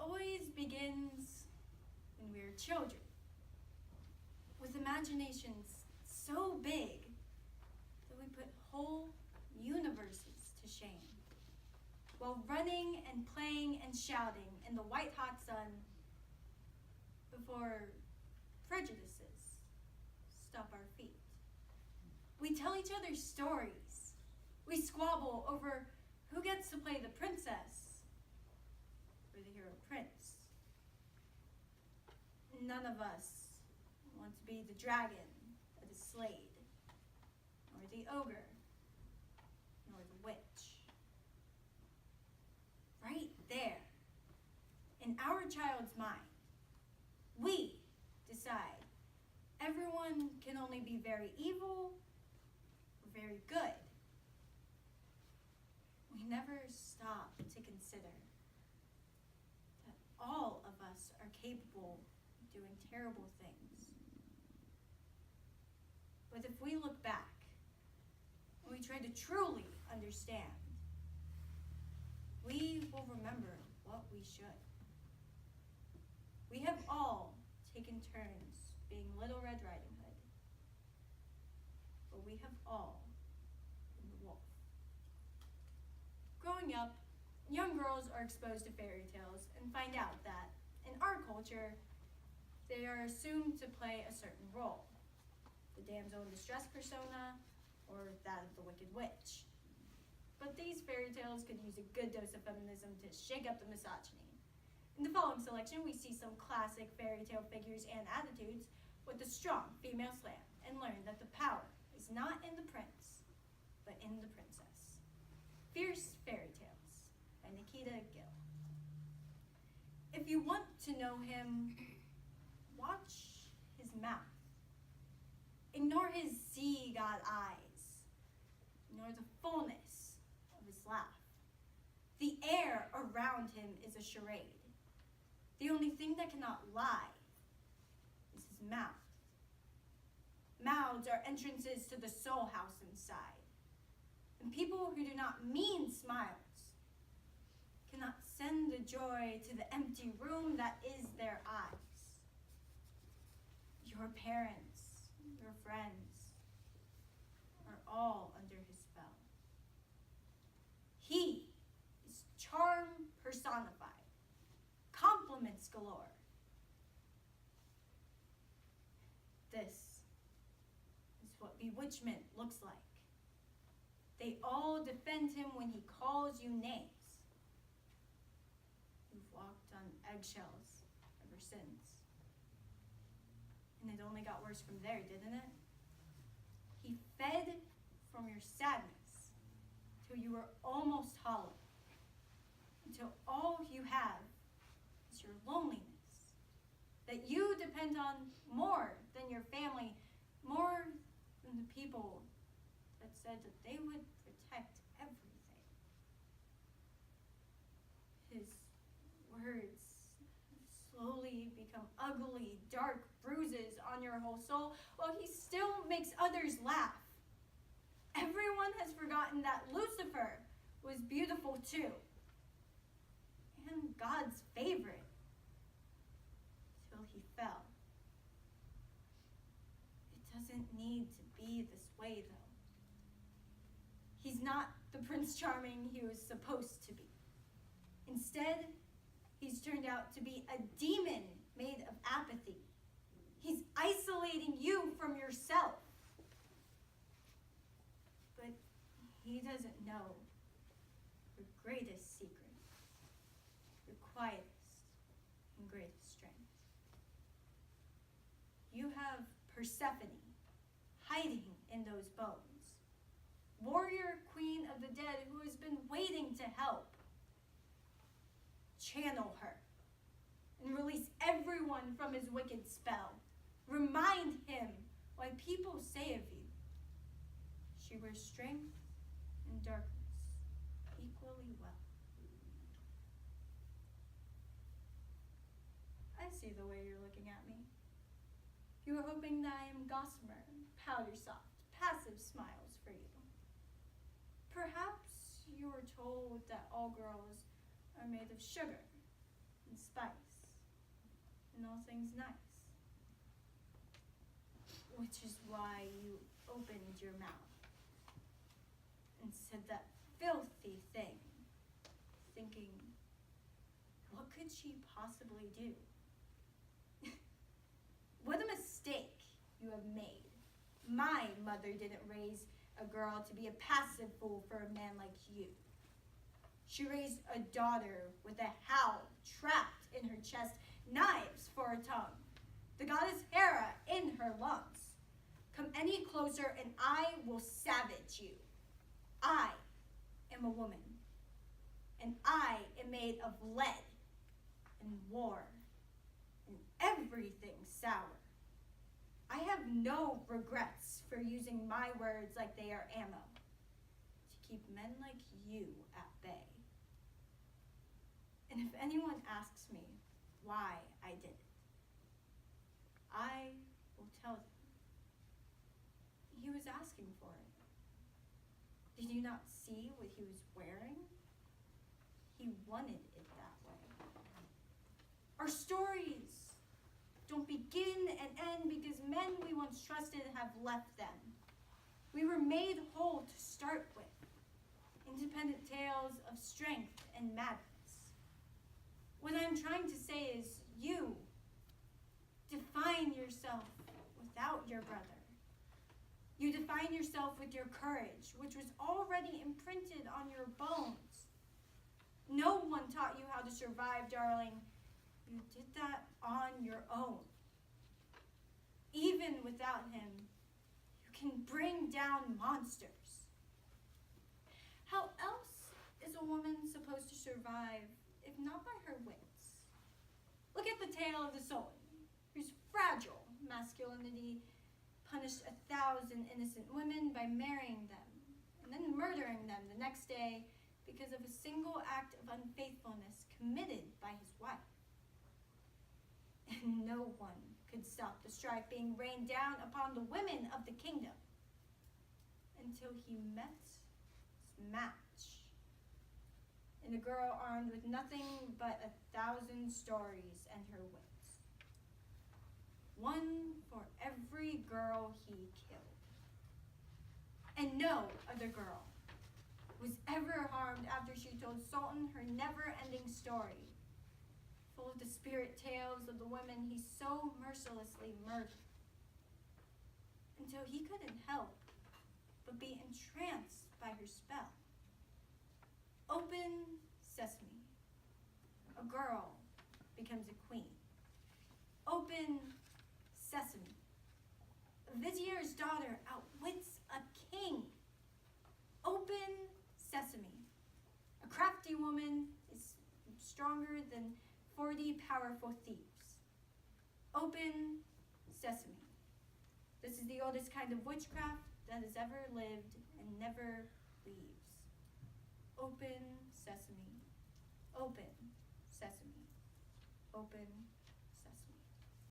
always begins when we are children, with imaginations so big that we put whole universes to shame, while running and playing and shouting in the white-hot sun before prejudices stop our feet. We tell each other stories. We squabble over who gets to play the princess or the hero prince. None of us want to be the dragon that is slayed, nor the ogre, nor the witch. Right there, in our child's mind, we decide everyone can only be very evil or very good. We never stop to consider that all of us are capable of doing terrible things. But if we look back and we try to truly understand, we will remember what we should. We have all taken turns being Little Red Riding Hood, but we have all been the wolf. Growing up, young girls are exposed to fairy tales and find out that, in our culture, they are assumed to play a certain role, the damsel in distress persona, or that of the Wicked Witch. But these fairy tales could use a good dose of feminism to shake up the misogyny. In the following selection, we see some classic fairy tale figures and attitudes with a strong female slant and learn that the power is not in the prince, but in the princess. Fierce Fairy Tales by Nikita Gill. If you want to know him, watch his mouth. Ignore his sea-god eyes. Ignore the fullness of his laugh. The air around him is a charade. The only thing that cannot lie is his mouth. Mouths are entrances to the soul house inside. And people who do not mean smiles cannot send the joy to the empty room that is their eyes. Your parents, your friends, are all under his spell. He is charm personified, compliments galore. This is what bewitchment looks like. They all defend him when he calls you names. You've walked on eggshells ever since. And it only got worse from there, didn't it? He fed from your sadness till you were almost hollow, until all you have is your loneliness, that you depend on more than your family, more than the people that said that they would protect everything. His words slowly become ugly, dark bruises on your whole soul, while he still makes others laugh. Everyone has forgotten that Lucifer was beautiful too, and God's favorite, till he fell. It doesn't need to be this way, though. He's not the Prince Charming he was supposed to be. Instead, he's turned out to be a demon made of apathy. He's isolating you from yourself. But he doesn't know your greatest secret, your quietest and greatest strength. You have Persephone hiding in those bones. Warrior queen of the dead who has been waiting to help. Channel her and release everyone from his wicked spell. Remind him why people say of you, she wears strength and darkness equally well. I see the way you're looking at me. You are hoping that I am gossamer, powder soft, passive smiles for you. Perhaps you were told that all girls are made of sugar, and spice and all things nice. Which is why you opened your mouth and said that filthy thing, thinking, what could she possibly do? What a mistake you have made. My mother didn't raise a girl to be a passive fool for a man like you. She raised a daughter with a howl trapped in her chest, knives for a tongue, the goddess Hera in her lungs. Come any closer and I will savage you. I am a woman, and I am made of lead and war and everything sour. I have no regrets for using my words like they are ammo to keep men like you at bay. And if anyone asks me why I did it, I will tell them. He was asking for it. Did you not see what he was wearing? He wanted it that way. Our stories don't begin and end because men we once trusted have left them. We were made whole to start with. Independent tales of strength and madness. What I'm trying to say is you define yourself without your brother. You define yourself with your courage, which was already imprinted on your bones. No one taught you how to survive, darling. You did that on your own. Even without him, you can bring down monsters. How else is a woman supposed to survive if not by her wits? Look at the tale of the Sultan, whose fragile masculinity punished 1,000 innocent women by marrying them and then murdering them the next day because of a single act of unfaithfulness committed by his wife. And no one could stop the strife being rained down upon the women of the kingdom until he met his match in a girl armed with nothing but 1,000 stories and her wits. One for every girl he killed. And no other girl was ever harmed after she told Sultan her never-ending story, full of the spirit tales of the women he so mercilessly murdered, until he couldn't help but be entranced by her spell. Open sesame. A girl becomes a queen. Open sesame. A vizier's daughter outwits a king. Open sesame. A crafty woman is stronger than 40 powerful thieves. Open sesame. This is the oldest kind of witchcraft that has ever lived and never leaves. Open sesame. Open sesame. Open